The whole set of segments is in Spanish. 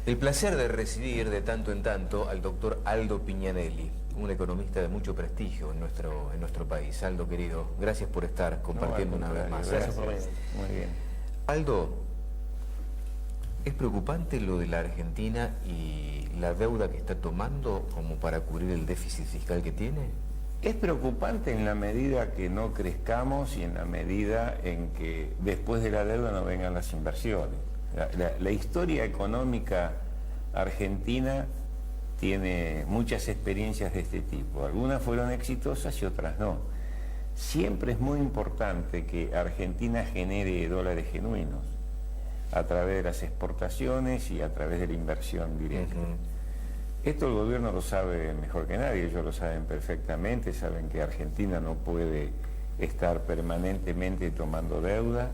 El placer de recibir de tanto en tanto al doctor Aldo Pignanelli, un economista de mucho prestigio en nuestro país. Aldo, querido, gracias por estar compartiendo una vez más. Gracias por venir. Muy bien. Aldo, ¿es preocupante lo de la Argentina y la deuda que está tomando como para cubrir el déficit fiscal que tiene? Es preocupante en la medida que no crezcamos y en la medida en que después de la deuda no vengan las inversiones. La historia económica argentina tiene muchas experiencias de este tipo. Algunas fueron exitosas y otras no. Siempre es muy importante que Argentina genere dólares genuinos a través de las exportaciones y a través de la inversión directa. Esto el gobierno lo sabe mejor que nadie, ellos lo saben perfectamente, saben que Argentina no puede estar permanentemente tomando deuda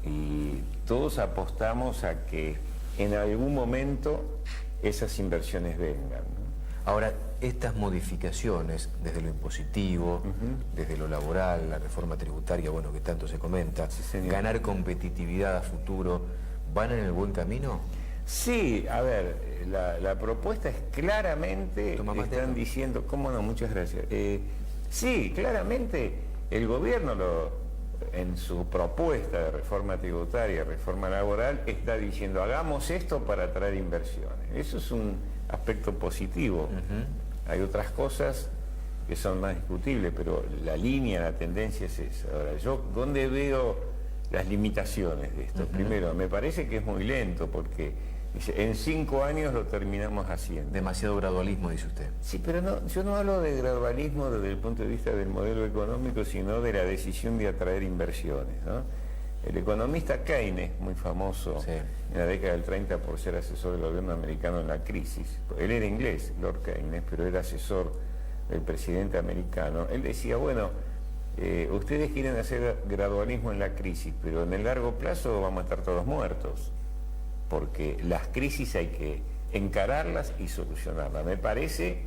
y todos apostamos a que en algún momento esas inversiones vengan, ¿no? Ahora, estas modificaciones, desde lo impositivo, desde lo laboral, la reforma tributaria, bueno, que tanto se comenta, Sí, ganar competitividad a futuro, ¿van en el buen camino? Sí, a ver, la propuesta es claramente, están diciendo, ¿cómo no? Muchas gracias. Sí, claramente el gobierno en su propuesta de reforma tributaria, reforma laboral, está diciendo, hagamos esto para atraer inversiones. Eso es un aspecto positivo. Hay otras cosas que son más discutibles, pero la línea, la tendencia es esa. Ahora, yo, ¿dónde veo las limitaciones de esto? Primero, me parece que es muy lento, porque en 5 años lo terminamos haciendo. Demasiado gradualismo, dice usted. Sí, pero no, yo no hablo de gradualismo desde el punto de vista del modelo económico, sino de la decisión de atraer inversiones, ¿no? El economista Keynes, muy famoso en la década del 30 por ser asesor del gobierno americano en la crisis, él era inglés, Lord Keynes, pero era asesor del presidente americano, él decía, bueno, ustedes quieren hacer gradualismo en la crisis, pero en el largo plazo vamos a estar todos muertos, porque las crisis hay que encararlas y solucionarlas. Me parece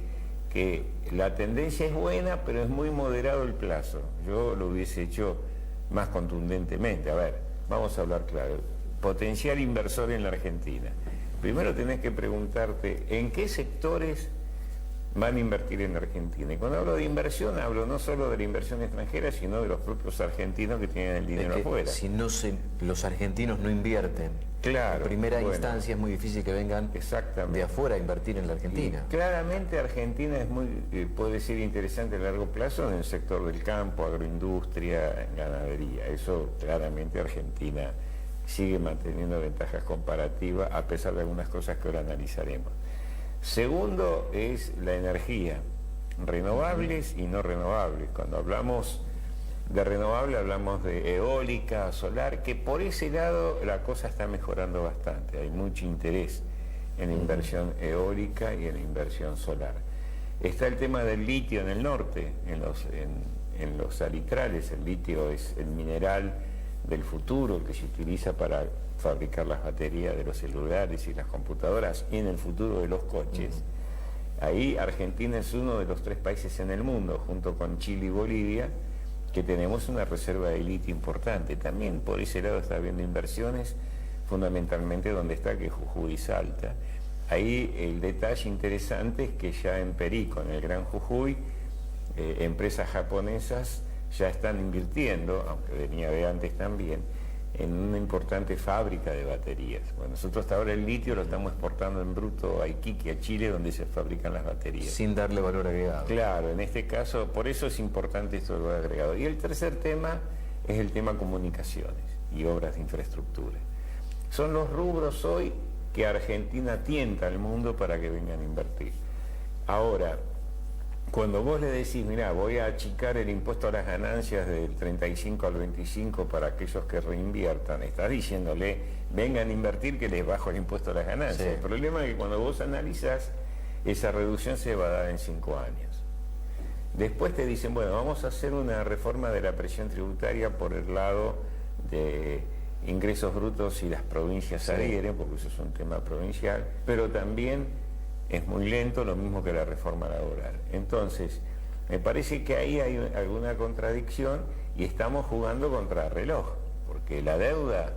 que la tendencia es buena, pero es muy moderado el plazo. Yo lo hubiese hecho más contundentemente. A ver, vamos a hablar claro. Potencial inversor en la Argentina. Primero tenés que preguntarte, ¿en qué sectores van a invertir en la Argentina? Y cuando hablo de inversión, hablo no solo de la inversión extranjera, sino de los propios argentinos que tienen el dinero afuera. Si no los argentinos no invierten, claro, en primera instancia es muy difícil que vengan de afuera a invertir en la Argentina. Y claramente Argentina es puede ser interesante a largo plazo en el sector del campo, agroindustria, ganadería. Eso claramente Argentina sigue manteniendo ventajas comparativas a pesar de algunas cosas que ahora analizaremos. Segundo es la energía, renovables y no renovables. Cuando hablamos de renovable hablamos de eólica, solar, que por ese lado la cosa está mejorando bastante. Hay mucho interés en la inversión eólica y en la inversión solar. Está el tema del litio en el norte, en los salitrales. El litio es el mineral del futuro que se utiliza para fabricar las baterías de los celulares y las computadoras y en el futuro de los coches. Ahí Argentina es uno de los 3 países en el mundo, junto con Chile y Bolivia, que tenemos una reserva de litio importante. También por ese lado está habiendo inversiones, fundamentalmente donde está, que Jujuy y Salta. Ahí el detalle interesante es que ya en Perico, en el Gran Jujuy, empresas japonesas ya están invirtiendo, aunque venía de antes también, en una importante fábrica de baterías. Bueno, nosotros hasta ahora el litio lo estamos exportando en bruto a Iquique, a Chile, donde se fabrican las baterías. Sin darle valor agregado. Claro, en este caso, por eso es importante esto del valor agregado. Y el tercer tema es el tema comunicaciones y obras de infraestructura. Son los rubros hoy que Argentina tienta al mundo para que vengan a invertir. Ahora, cuando vos le decís, mirá, voy a achicar el impuesto a las ganancias del 35 al 25 para aquellos que reinviertan, estás diciéndole, vengan a invertir que les bajo el impuesto a las ganancias. Sí. El problema es que cuando vos analizás, esa reducción se va a dar en 5 años. Después te dicen, bueno, vamos a hacer una reforma de la presión tributaria por el lado de ingresos brutos y las provincias adhieren, porque eso es un tema provincial, pero también es muy lento, lo mismo que la reforma laboral. Entonces, me parece que ahí hay alguna contradicción y estamos jugando contra reloj, porque la deuda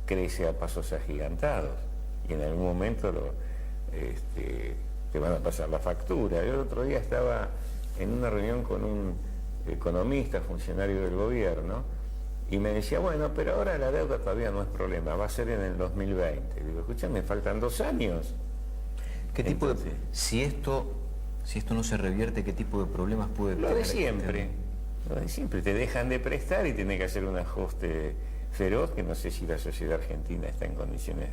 crece a pasos agigantados. y en algún momento te van a pasar la factura. Yo el otro día estaba en una reunión con un economista, funcionario del gobierno, y me decía, bueno, pero ahora la deuda todavía no es problema, va a ser en el 2020. Digo, escúchame, faltan 2 años. ¿Qué tipo de, si esto no se revierte, qué tipo de problemas puede tener? Lo de siempre, te dejan de prestar y tiene que hacer un ajuste feroz, que no sé si la sociedad argentina está en condiciones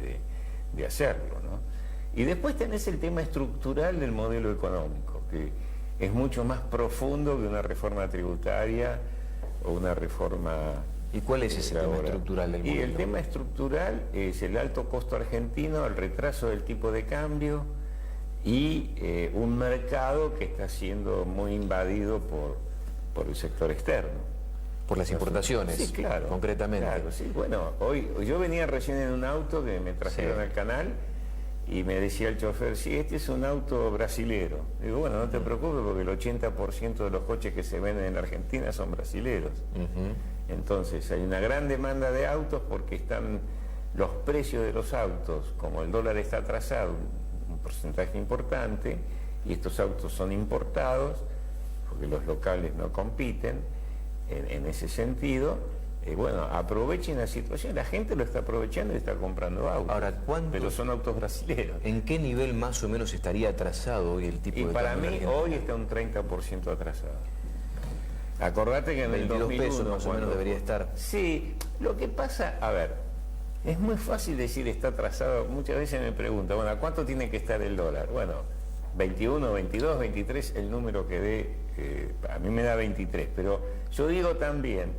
de hacerlo, ¿no? Y después tenés el tema estructural del modelo económico, que es mucho más profundo que una reforma tributaria o una reforma... ¿Y cuál es ese tema estructural del modelo? Y el tema estructural es el alto costo argentino, el retraso del tipo de cambio y un mercado que está siendo muy invadido por el sector externo. Por las importaciones, sí, claro, concretamente. Claro, sí. Bueno, hoy yo venía recién en un auto que me trajeron al canal y me decía el chofer, sí, este es un auto brasilero. Digo, bueno, no te preocupes porque el 80% de los coches que se venden en Argentina son brasileros. Entonces hay una gran demanda de autos porque están los precios de los autos, como el dólar está atrasado, un porcentaje importante, y estos autos son importados, porque los locales no compiten, en ese sentido, bueno, aprovechen la situación, la gente lo está aprovechando y está comprando autos. Ahora, pero son autos brasileños. ¿En qué nivel más o menos estaría atrasado hoy el tipo de cambio? Y para mí hoy está un 30% atrasado. Acordate que en el 2001 pesos más o menos debería estar. Sí, lo que pasa, a ver, es muy fácil decir está atrasado. Muchas veces me preguntan, bueno, ¿a cuánto tiene que estar el dólar? Bueno, 21, 22, 23, el número que dé, a mí me da 23, pero yo digo también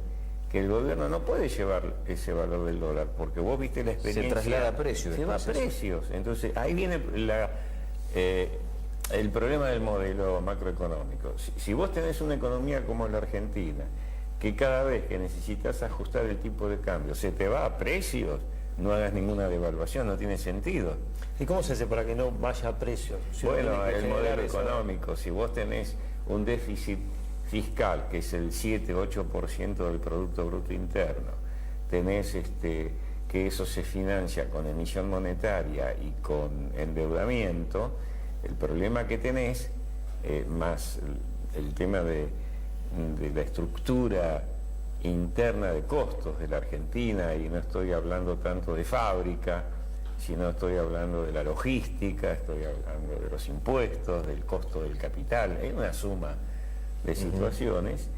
que el gobierno no puede llevar ese valor del dólar, porque vos viste la experiencia... Se traslada a precios. Se va a precios. Entonces, ahí viene el problema del modelo macroeconómico. Si vos tenés una economía como la Argentina, que cada vez que necesitas ajustar el tipo de cambio se te va a precios, no hagas ninguna devaluación, no tiene sentido. ¿Y cómo se hace para que no vaya a precios? Bueno, el modelo económico, si vos tenés un déficit fiscal, que es el 7-8% del Producto Bruto Interno, tenés que eso se financia con emisión monetaria y con endeudamiento, el problema que tenés, más el tema de la estructura interna de costos de la Argentina, y no estoy hablando tanto de fábrica, sino estoy hablando de la logística, estoy hablando de los impuestos, del costo del capital, hay una suma de situaciones,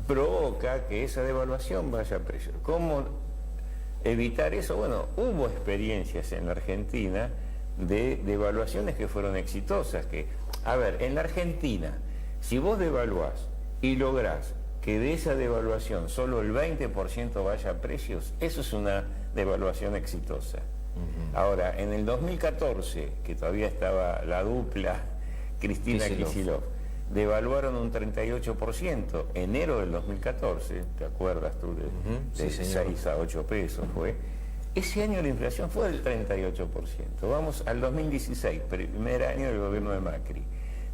provoca que esa devaluación vaya a precio. ¿Cómo evitar eso? Bueno, hubo experiencias en la Argentina de devaluaciones que fueron exitosas. A ver, en la Argentina, si vos devaluás y lográs que de esa devaluación solo el 20% vaya a precios, eso es una devaluación exitosa. Ahora, en el 2014, que todavía estaba la dupla Cristina Kicillof, devaluaron un 38%, enero del 2014, ¿te acuerdas tú? De 6 a 8 pesos fue. Ese año la inflación fue del 38%. Vamos al 2016, primer año del gobierno de Macri.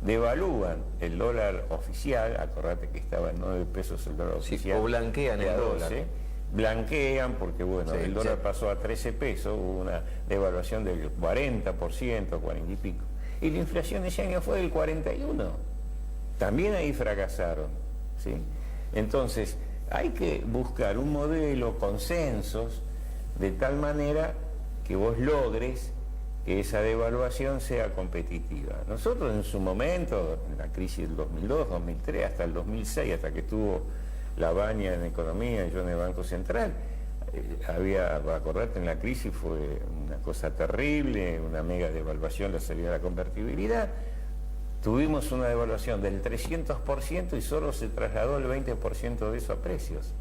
Devalúan el dólar oficial, acordate que estaba en 9 pesos el dólar oficial. O blanquean el dólar. Blanquean porque, bueno, el dólar pasó a 13 pesos, hubo una devaluación del 40%, 40 y pico. Y la inflación ese año fue del 41%. También ahí fracasaron, ¿sí? Entonces, hay que buscar un modelo, consensos, de tal manera que vos logres que esa devaluación sea competitiva. Nosotros en su momento, en la crisis del 2002, 2003, hasta el 2006, hasta que estuvo la Baña en economía y yo en el Banco Central, acordate, en la crisis fue una cosa terrible, una mega devaluación, la salida de la convertibilidad. Tuvimos una devaluación del 300% y solo se trasladó el 20% de eso a precios.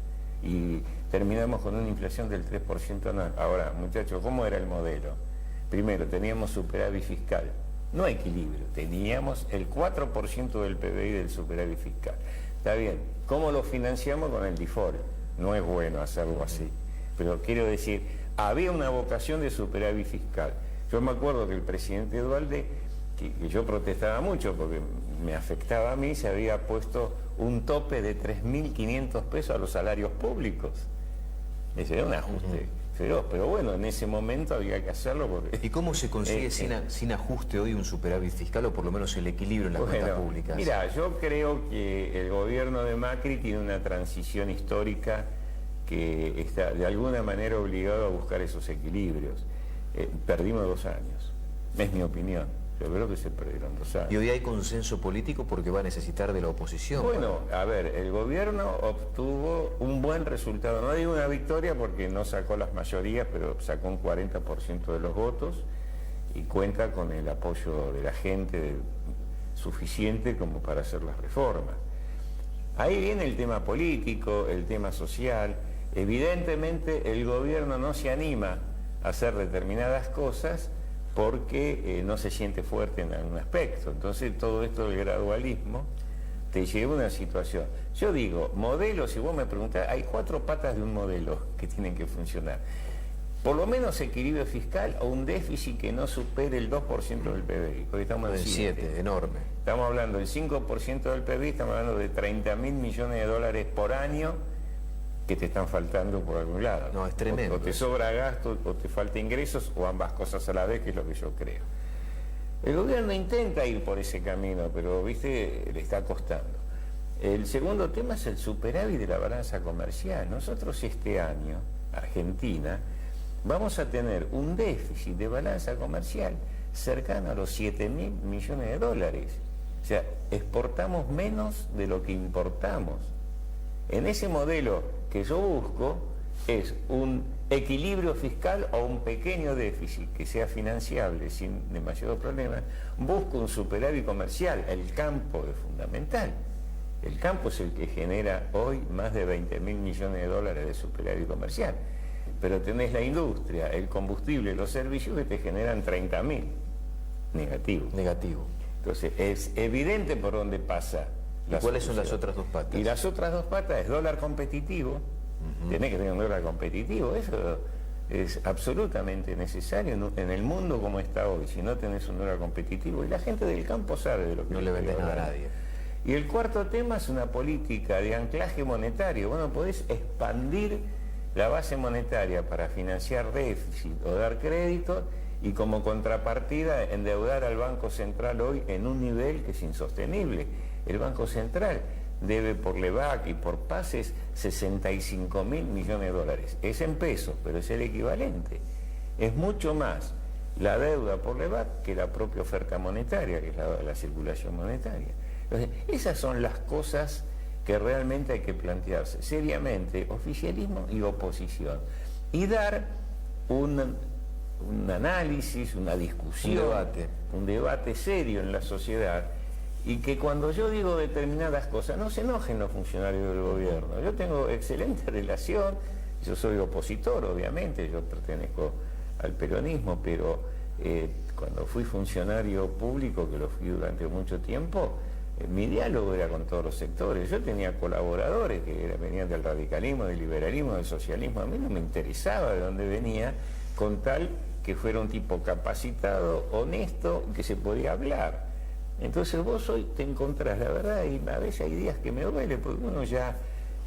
Y terminamos con una inflación del 3% anual. Ahora, muchachos, ¿cómo era el modelo? Primero, teníamos superávit fiscal, no equilibrio, teníamos el 4% del PBI del superávit fiscal. Está bien, ¿cómo lo financiamos? Con el default. No es bueno hacerlo así, pero quiero decir, había una vocación de superávit fiscal. Yo me acuerdo que el presidente Duhalde, que yo protestaba mucho porque me afectaba a mí, se había puesto un tope de 3.500 pesos a los salarios públicos. Ese era un ajuste feroz. Pero bueno, en ese momento había que hacerlo porque... ¿Y cómo se consigue sin ajuste hoy un superávit fiscal o por lo menos el equilibrio en las cuentas públicas? Mira, yo creo que el gobierno de Macri tiene una transición histórica que está de alguna manera obligado a buscar esos equilibrios. Perdimos 2 años, es mi opinión. Yo creo que se perdieron 2 años. ¿Y hoy hay consenso político porque va a necesitar de la oposición? Bueno, a ver, el gobierno obtuvo un buen resultado. No digo una victoria porque no sacó las mayorías, pero sacó un 40% de los votos y cuenta con el apoyo de la gente suficiente como para hacer las reformas. Ahí viene el tema político, el tema social. Evidentemente el gobierno no se anima a hacer determinadas cosas porque no se siente fuerte en algún aspecto. Entonces todo esto del gradualismo te lleva a una situación. Yo digo, modelos, si vos me preguntás, hay 4 patas de un modelo que tienen que funcionar. Por lo menos equilibrio fiscal o un déficit que no supere el 2% del PBI. Hoy estamos en 7, enorme. Estamos hablando del 5% del PBI, estamos hablando de 30.000 millones de dólares por año que te están faltando por algún lado. No, es tremendo. O te sobra gasto, o te falta ingresos, o ambas cosas a la vez, que es lo que yo creo. El gobierno intenta ir por ese camino, pero, viste, le está costando. El segundo tema es el superávit de la balanza comercial. Nosotros este año, Argentina, vamos a tener un déficit de balanza comercial cercano a los 7.000 millones de dólares. O sea, exportamos menos de lo que importamos. En ese modelo que yo busco es un equilibrio fiscal o un pequeño déficit que sea financiable sin demasiado problema. Busco un superávit comercial. El campo es fundamental. El campo es el que genera hoy más de 20.000 millones de dólares de superávit comercial. Pero tenés la industria, el combustible, los servicios que te generan 30.000. Negativo. Entonces es evidente por dónde pasa. ¿Y cuáles son las otras 2 patas? Y las otras 2 patas es dólar competitivo. Tenés que tener un dólar competitivo. Eso es absolutamente necesario en el mundo como está hoy. Si no tenés un dólar competitivo, y la gente del campo sabe de lo que... No le vendés nada a nadie. Y el cuarto tema es una política de anclaje monetario. Bueno, podés expandir la base monetaria para financiar déficit o dar crédito y como contrapartida endeudar al Banco Central hoy en un nivel que es insostenible. El Banco Central debe por LEVAC y por pases 65.000 millones de dólares. Es en pesos, pero es el equivalente. Es mucho más la deuda por LEVAC que la propia oferta monetaria, que es la circulación monetaria. Entonces, esas son las cosas que realmente hay que plantearse seriamente, oficialismo y oposición, y dar un análisis, una discusión, un debate serio en la sociedad, y que cuando yo digo determinadas cosas no se enojen los funcionarios del gobierno. Yo tengo excelente relación, yo soy opositor obviamente, yo pertenezco al peronismo, pero cuando fui funcionario público, que lo fui durante mucho tiempo, mi diálogo era con todos los sectores. Yo tenía colaboradores que venían del radicalismo, del liberalismo, del socialismo. A mí no me interesaba de dónde venía, con tal que fuera un tipo capacitado, honesto, que se podía hablar. Entonces vos hoy te encontrás, la verdad, y a veces hay días que me duele, porque uno ya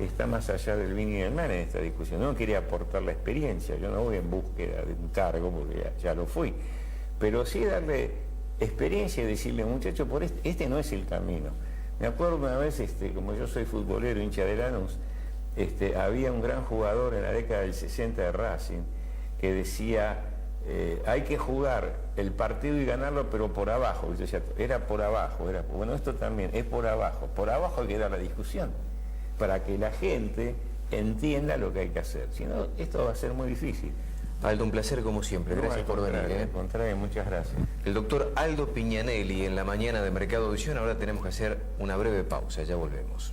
está más allá del bien y del mal en esta discusión. No quería aportar la experiencia, yo no voy en búsqueda de un cargo, porque ya lo fui. Pero sí darle experiencia y decirle, muchachos, por este no es el camino. Me acuerdo una vez, como yo soy futbolero, hincha de Lanús, había un gran jugador en la década del 60 de Racing que decía, hay que jugar el partido y ganarlo, pero por abajo. Y yo decía, era por abajo, bueno, esto también es por abajo hay que dar la discusión, para que la gente entienda lo que hay que hacer. Si no, esto va a ser muy difícil. Aldo, un placer como siempre. Gracias por venir. Al contrario, muchas gracias. El doctor Aldo Pignanelli en la mañana de Mercado Visión. Ahora tenemos que hacer una breve pausa, ya volvemos.